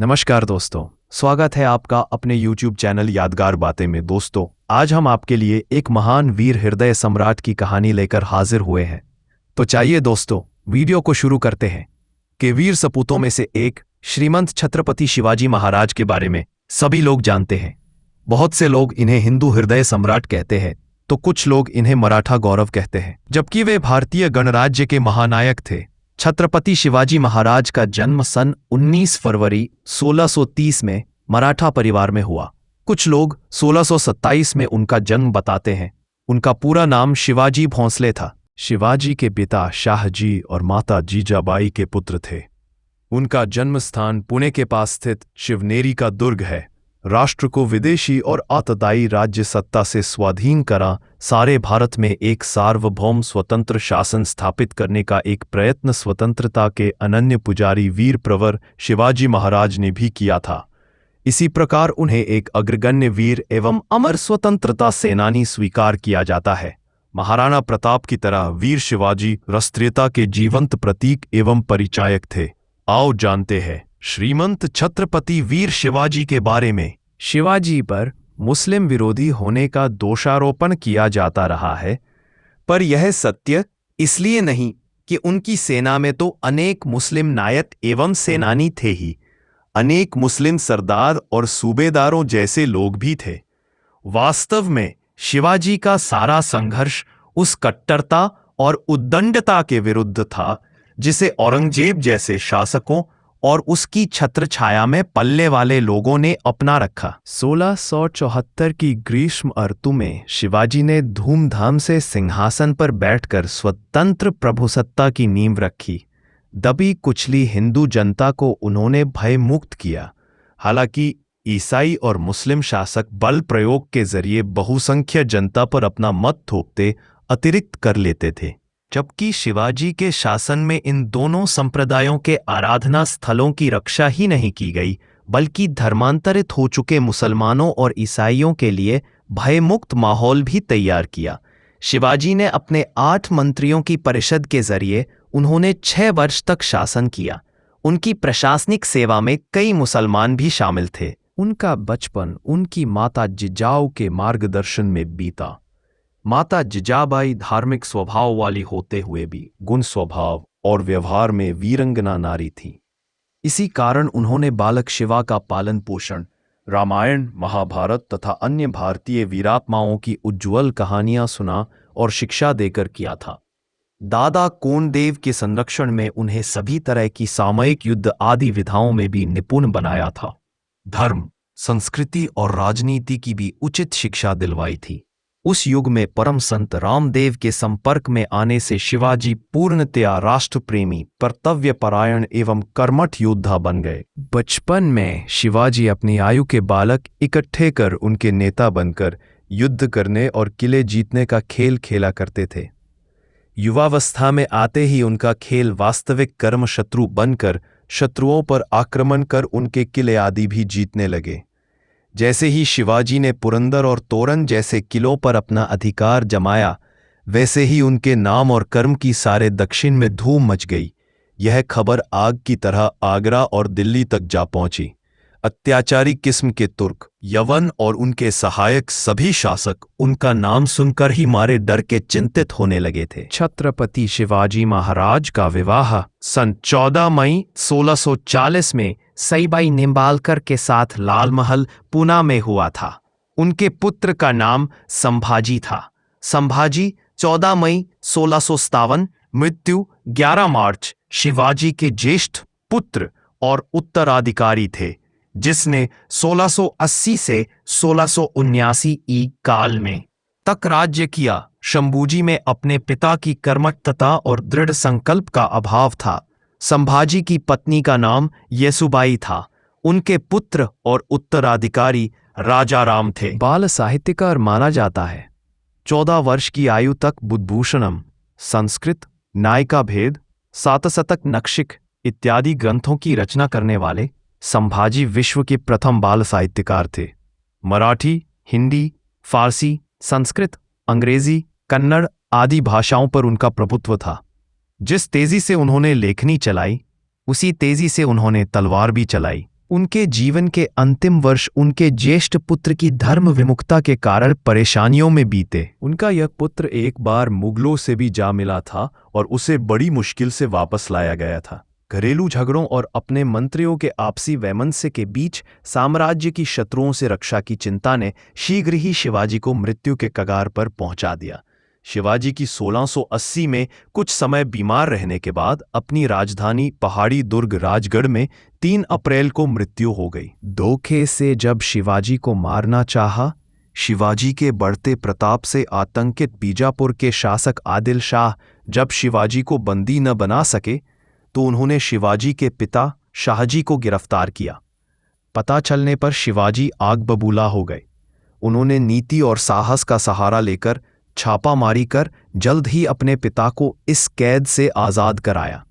नमस्कार दोस्तों, स्वागत है आपका अपने YouTube चैनल यादगार बातें में। दोस्तों, आज हम आपके लिए एक महान वीर हृदय सम्राट की कहानी लेकर हाजिर हुए हैं। तो चाहिए दोस्तों, वीडियो को शुरू करते हैं। कि वीर सपूतों में से एक श्रीमंत छत्रपति शिवाजी महाराज के बारे में सभी लोग जानते हैं। बहुत से लोग इन्हें हिंदू हृदय सम्राट कहते हैं, तो कुछ लोग इन्हें मराठा गौरव कहते हैं, जबकि वे भारतीय गणराज्य के महानायक थे। छत्रपति शिवाजी महाराज का जन्म सन 19 फरवरी 1630 में मराठा परिवार में हुआ। कुछ लोग 1627 में उनका जन्म बताते हैं। उनका पूरा नाम शिवाजी भोंसले था। शिवाजी के पिता शाहजी और माता जीजाबाई के पुत्र थे। उनका जन्म स्थान पुणे के पास स्थित शिवनेरी का दुर्ग है। राष्ट्र को विदेशी और आतताई राज्य सत्ता से स्वाधीन करा सारे भारत में एक सार्वभौम स्वतंत्र शासन स्थापित करने का एक प्रयत्न स्वतंत्रता के अनन्य पुजारी वीर प्रवर शिवाजी महाराज ने भी किया था। इसी प्रकार उन्हें एक अग्रगण्य वीर एवं अमर स्वतंत्रता सेनानी स्वीकार किया जाता है। महाराणा प्रताप की तरह वीर शिवाजी राष्ट्रीयता के जीवंत प्रतीक एवं परिचायक थे। आओ जानते हैं श्रीमंत छत्रपति वीर शिवाजी के बारे में। शिवाजी पर मुस्लिम विरोधी होने का दोषारोपण किया जाता रहा है, पर यह सत्य इसलिए नहीं कि उनकी सेना में तो अनेक मुस्लिम नायक एवं सेनानी थे ही, अनेक मुस्लिम सरदार और सूबेदारों जैसे लोग भी थे। वास्तव में शिवाजी का सारा संघर्ष उस कट्टरता और उद्दंडता के विरुद्ध था जिसे औरंगजेब जैसे शासकों और उसकी छत्र छाया में पलने वाले लोगों ने अपना रखा। 1674 की ग्रीष्म ऋतु में शिवाजी ने धूमधाम से सिंहासन पर बैठकर स्वतंत्र प्रभुसत्ता की नींव रखी। दबी कुचली हिंदू जनता को उन्होंने भयमुक्त किया। हालांकि ईसाई और मुस्लिम शासक बल प्रयोग के जरिए बहुसंख्य जनता पर अपना मत थोपते अतिरिक्त कर लेते थे, जबकि शिवाजी के शासन में इन दोनों संप्रदायों के आराधना स्थलों की रक्षा ही नहीं की गई, बल्कि धर्मांतरित हो चुके मुसलमानों और ईसाइयों के लिए भयमुक्त माहौल भी तैयार किया। शिवाजी ने अपने 8 मंत्रियों की परिषद के जरिए उन्होंने 6 वर्ष तक शासन किया। उनकी प्रशासनिक सेवा में कई मुसलमान भी शामिल थे। उनका बचपन उनकी माता जिजाऊ के मार्गदर्शन में बीता। माता जिजाबाई धार्मिक स्वभाव वाली होते हुए भी गुण स्वभाव और व्यवहार में वीरंगना नारी थी। इसी कारण उन्होंने बालक शिवा का पालन पोषण रामायण, महाभारत तथा अन्य भारतीय वीरात्माओं की उज्ज्वल कहानियां सुना और शिक्षा देकर किया था। दादा कोंडदेव के संरक्षण में उन्हें सभी तरह की सामयिक युद्ध आदि विधाओं में भी निपुण बनाया था। धर्म, संस्कृति और राजनीति की भी उचित शिक्षा दिलवाई थी। उस युग में परम संत रामदेव के संपर्क में आने से शिवाजी पूर्णतया राष्ट्र प्रेमी, कर्तव्यपरायण एवं कर्मठ योद्धा बन गए। बचपन में शिवाजी अपनी आयु के बालक इकट्ठे कर उनके नेता बनकर युद्ध करने और किले जीतने का खेल खेला करते थे। युवावस्था में आते ही उनका खेल वास्तविक कर्म शत्रु बनकर शत्रुओं पर आक्रमण कर उनके किले आदि भी जीतने लगे। जैसे ही शिवाजी ने पुरंदर और तोरन जैसे किलों पर अपना अधिकार जमाया, वैसे ही उनके नाम और कर्म की सारे दक्षिण में धूम मच गई। यह खबर आग की तरह आगरा और दिल्ली तक जा पहुंची। अत्याचारी किस्म के तुर्क, यवन और उनके सहायक सभी शासक उनका नाम सुनकर ही मारे डर के चिंतित होने लगे थे। छत्रपति शिवाजी महाराज का विवाह सन 14 मई 1640 में सईबाई निंबालकर के साथ लाल महल, पुणे में हुआ था। उनके पुत्र का नाम संभाजी था। संभाजी 14 मई 1657, मृत्यु 11 मार्च शिवाजी के ज्येष्ठ पुत्र और उत्तराधिकारी थे, जिसने 1680 से 1679 ई काल में तक राज्य किया। शंभूजी में अपने पिता की कर्मठता और दृढ़ संकल्प का अभाव था। संभाजी की पत्नी का नाम येसुबाई था। उनके पुत्र और उत्तराधिकारी राजा राम थे। बाल साहित्यकार माना जाता है। 14 वर्ष की आयु तक बुद्धभूषणम, संस्कृत, नायिका भेद, सातशतक नक्षिक इत्यादि ग्रंथों की रचना करने वाले संभाजी विश्व के प्रथम बाल साहित्यकार थे। मराठी, हिंदी, फारसी, संस्कृत, अंग्रेजी, कन्नड़ आदि भाषाओं पर उनका प्रभुत्व था। जिस तेजी से उन्होंने लेखनी चलाई, उसी तेजी से उन्होंने तलवार भी चलाई। उनके जीवन के अंतिम वर्ष उनके ज्येष्ठ पुत्र की धर्म विमुखता के कारण परेशानियों में बीते। उनका यह पुत्र एक बार मुगलों से भी जा मिला था और उसे बड़ी मुश्किल से वापस लाया गया था। घरेलू झगड़ों और अपने मंत्रियों के आपसी वैमनस्य के बीच साम्राज्य की शत्रुओं से रक्षा की चिंता ने शीघ्र ही शिवाजी को मृत्यु के कगार पर पहुंचा दिया। शिवाजी की 1680 में कुछ समय बीमार रहने के बाद अपनी राजधानी पहाड़ी दुर्ग राजगढ़ में 3 अप्रैल को मृत्यु हो गई। धोखे से जब शिवाजी को मारना चाहा, शिवाजी के बढ़ते प्रताप से आतंकित बीजापुर के शासक आदिल शाह जब शिवाजी को बंदी न बना सके तो उन्होंने शिवाजी के पिता शाहजी को गिरफ्तार किया। पता चलने पर शिवाजी आग बबूला हो गए। उन्होंने नीति और साहस का सहारा लेकर छापामारी कर जल्द ही अपने पिता को इस कैद से आज़ाद कराया।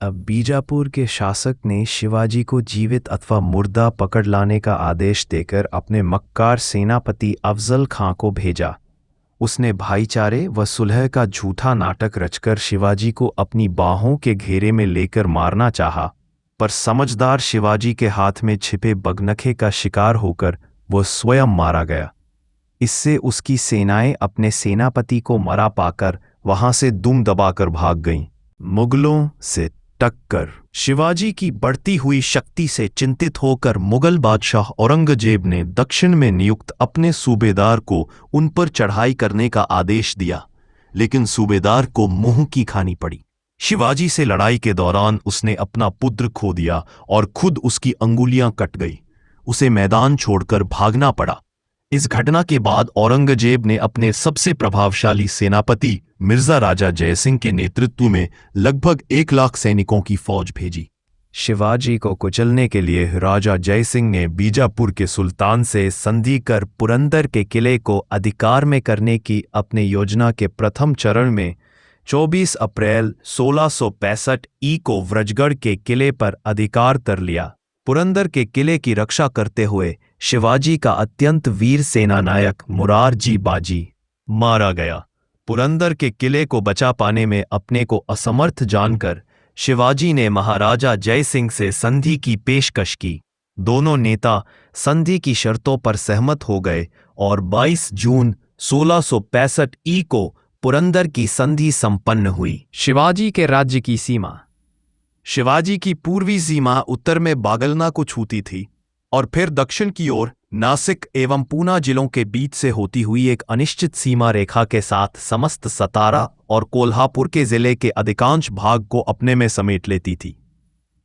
अब बीजापुर के शासक ने शिवाजी को जीवित अथवा मुर्दा पकड़ लाने का आदेश देकर अपने मक्कार सेनापति अफजल खां को भेजा। उसने भाईचारे व सुलह का झूठा नाटक रचकर शिवाजी को अपनी बाहों के घेरे में लेकर मारना चाहा, पर समझदार शिवाजी के हाथ में छिपे बगनखे का शिकार होकर वह स्वयं मारा गया। इससे उसकी सेनाएं अपने सेनापति को मरा पाकर वहां से दुम दबाकर भाग गईं। मुगलों से टक्कर। शिवाजी की बढ़ती हुई शक्ति से चिंतित होकर मुगल बादशाह औरंगजेब ने दक्षिण में नियुक्त अपने सूबेदार को उन पर चढ़ाई करने का आदेश दिया, लेकिन सूबेदार को मुंह की खानी पड़ी। शिवाजी से लड़ाई के दौरान उसने अपना पुत्र खो दिया और खुद उसकी अंगुलियां कट गई। उसे मैदान छोड़कर भागना पड़ा। इस घटना के बाद औरंगजेब ने अपने सबसे प्रभावशाली सेनापति मिर्जा राजा जयसिंह के नेतृत्व में लगभग 1 लाख सैनिकों की फौज भेजी। शिवाजी को कुचलने के लिए राजा जयसिंह ने बीजापुर के सुल्तान से संधि कर पुरंदर के किले को अधिकार में करने की अपनी योजना के प्रथम चरण में 24 अप्रैल 1665 ई को व्रजगढ़ के किले पर अधिकार कर लिया। पुरंदर के किले की रक्षा करते हुए शिवाजी का अत्यंत वीर सेनानायक मुरारजी बाजी मारा गया। पुरंदर के किले को बचा पाने में अपने को असमर्थ जानकर शिवाजी ने महाराजा जयसिंह से संधि की पेशकश की। दोनों नेता संधि की शर्तों पर सहमत हो गए और 22 जून 1665 ई को पुरंदर की संधि संपन्न हुई। शिवाजी के राज्य की सीमा। शिवाजी की पूर्वी सीमा उत्तर में बागलना को छूती थी और फिर दक्षिण की ओर नासिक एवं पूना जिलों के बीच से होती हुई एक अनिश्चित सीमा रेखा के साथ समस्त सतारा और कोल्हापुर के जिले के अधिकांश भाग को अपने में समेट लेती थी।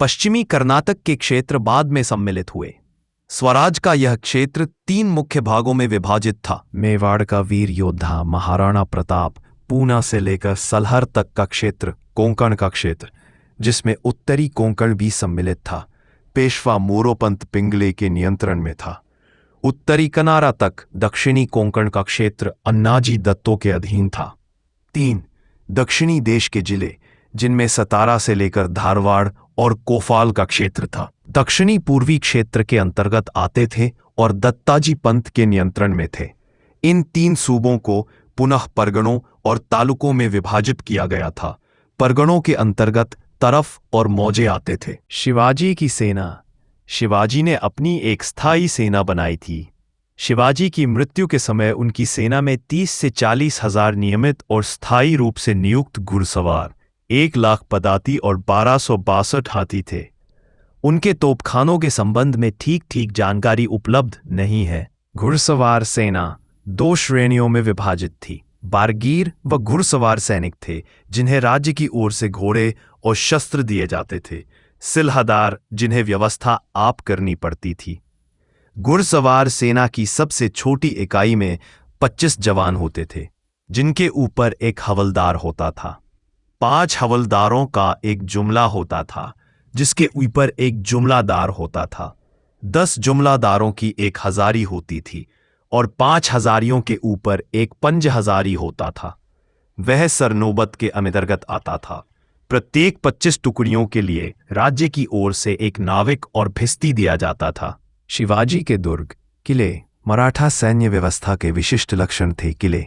पश्चिमी कर्नाटक के क्षेत्र बाद में सम्मिलित हुए। स्वराज का यह क्षेत्र 3 मुख्य भागों में विभाजित था। मेवाड़ का वीर योद्धा महाराणा प्रताप, पूना से लेकर सलहर तक का क्षेत्र, कोंकण का क्षेत्र जिसमें उत्तरी कोंकण भी सम्मिलित था, पेशवा मोरोपंत पिंगले के नियंत्रण में था। उत्तरी कनारा तक दक्षिणी कोंकण का क्षेत्र अन्नाजी दत्तों के अधीन था। 3 दक्षिणी देश के जिले जिनमें सतारा से लेकर धारवाड़ और कोफाल का क्षेत्र था, दक्षिणी पूर्वी क्षेत्र के अंतर्गत आते थे और दत्ताजी पंत के नियंत्रण में थे। इन 3 सूबों को पुनः परगणों और तालुकों में विभाजित किया गया था। परगणों के अंतर्गत तरफ और मौजे आते थे। शिवाजी की सेना। शिवाजी ने अपनी एक स्थायी सेना बनाई थी। शिवाजी की मृत्यु के समय उनकी सेना में 30 से 40 हजार नियमित और स्थायी रूप से नियुक्त घुड़सवार, 1 लाख पदाती और 1262 हाथी थे। उनके तोपखानों के संबंध में ठीक जानकारी उपलब्ध नहीं है। घुड़सवार सेना 2 श्रेणियों में विभाजित थी। बारगीर व घुड़सवार सैनिक थे जिन्हें राज्य की ओर से घोड़े और शस्त्र दिए जाते थे। सिलहदार जिन्हें व्यवस्था आप करनी पड़ती थी। घुड़सवार सेना की सबसे छोटी इकाई में 25 जवान होते थे जिनके ऊपर एक हवलदार होता था। 5 हवलदारों का एक जुमला होता था जिसके ऊपर एक जुमलादार होता था। 10 जुमलादारों की एक हजारी होती थी और 5 हजारियों के ऊपर एक पंज हजारी होता था। वह सरनोबत के अंतर्गत आता था। प्रत्येक 25 टुकड़ियों के लिए राज्य की ओर से एक नाविक और भिस्ती दिया जाता था। शिवाजी के दुर्ग, किले मराठा सैन्य व्यवस्था के विशिष्ट लक्षण थे। किले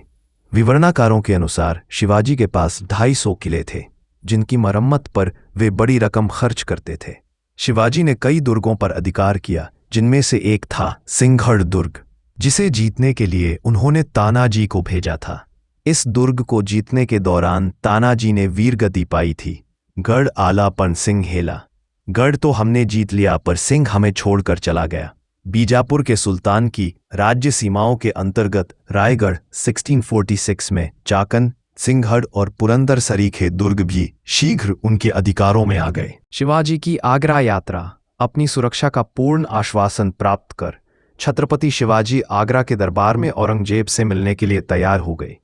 विवरणकारों के अनुसार शिवाजी के पास 250 किले थे जिनकी मरम्मत पर वे बड़ी रकम खर्च करते थे। शिवाजी ने कई दुर्गों पर अधिकार किया, जिनमें से एक था सिंहगढ़ दुर्ग, जिसे जीतने के लिए उन्होंने तानाजी को भेजा था। इस दुर्ग को जीतने के दौरान तानाजी ने वीरगति पाई थी। गढ़ आला पर सिंह हेला। गढ़ तो हमने जीत लिया, पर सिंह हमें छोड़कर चला गया। बीजापुर के सुल्तान की राज्य सीमाओं के अंतर्गत रायगढ़ 1646 में चाकन, सिंहगढ़ और पुरंदर सरीखे दुर्ग भी शीघ्र उनके अधिकारों में आ गए। शिवाजी की आगरा यात्रा। अपनी सुरक्षा का पूर्ण आश्वासन प्राप्त कर छत्रपति शिवाजी आगरा के दरबार में औरंगजेब से मिलने के लिए तैयार हो गए।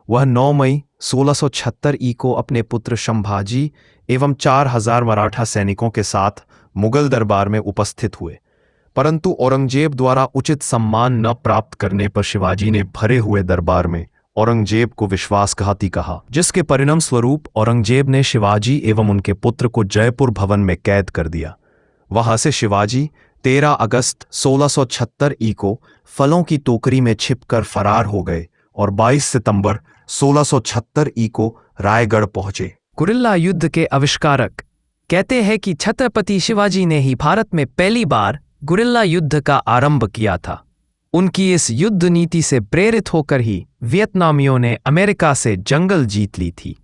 वह 9 मई 1676 को अपने पुत्र संभाजी एवं 4000 मराठा सैनिकों के साथ मुगल दरबार में उपस्थित हुए, परंतु औरंगजेब द्वारा उचित सम्मान न प्राप्त करने पर शिवाजी ने भरे हुए दरबार में औरंगजेब को विश्वासघाती कहा, जिसके परिणाम स्वरूप औरंगजेब ने शिवाजी एवं उनके पुत्र को जयपुर भवन में कैद कर दिया। वहां से शिवाजी 13 अगस्त 1676 को फलों की टोकरी में छिपकर फरार हो गए और 22 सितंबर 1676 को रायगढ़ पहुंचे। गुरिल्ला युद्ध के आविष्कारक कहते हैं कि छत्रपति शिवाजी ने ही भारत में पहली बार गुरिल्ला युद्ध का आरंभ किया था। उनकी इस युद्ध नीति से प्रेरित होकर ही वियतनामियों ने अमेरिका से जंगल जीत ली थी।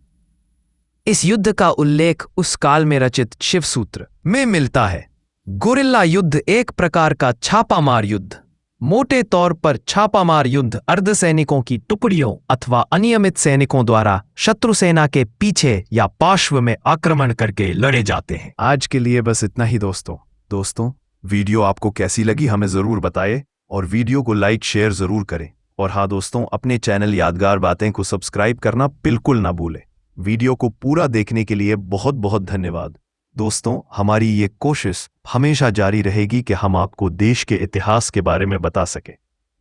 इस युद्ध का उल्लेख उस काल में रचित शिवसूत्र में मिलता है। गुरिल्ला युद्ध एक प्रकार का छापामार युद्ध। मोटे तौर पर छापामार युद्ध अर्धसैनिकों की टुकड़ियों अथवा अनियमित सैनिकों द्वारा शत्रु सेना के पीछे या पार्श्व में आक्रमण करके लड़े जाते हैं। आज के लिए बस इतना ही दोस्तों, वीडियो आपको कैसी लगी हमें जरूर बताएं और वीडियो को लाइक शेयर जरूर करें। और हाँ दोस्तों, अपने चैनल यादगार बातें को सब्सक्राइब करना बिल्कुल ना भूलें। वीडियो को पूरा देखने के लिए बहुत बहुत धन्यवाद। दोस्तों, हमारी ये कोशिश हमेशा जारी रहेगी कि हम आपको देश के इतिहास के बारे में बता सकें।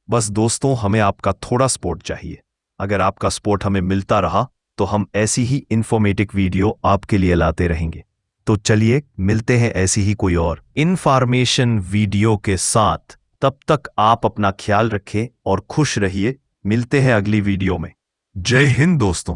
बस दोस्तों, हमें आपका थोड़ा सपोर्ट चाहिए। अगर आपका सपोर्ट हमें मिलता रहा तो हम ऐसी ही इंफॉर्मेटिव वीडियो आपके लिए लाते रहेंगे। तो चलिए मिलते हैं ऐसी ही कोई और इंफॉर्मेशन वीडियो के साथ। तब तक आप अपना ख्याल रखें और खुश रहिए। मिलते हैं अगली वीडियो में। जय हिंद दोस्तों।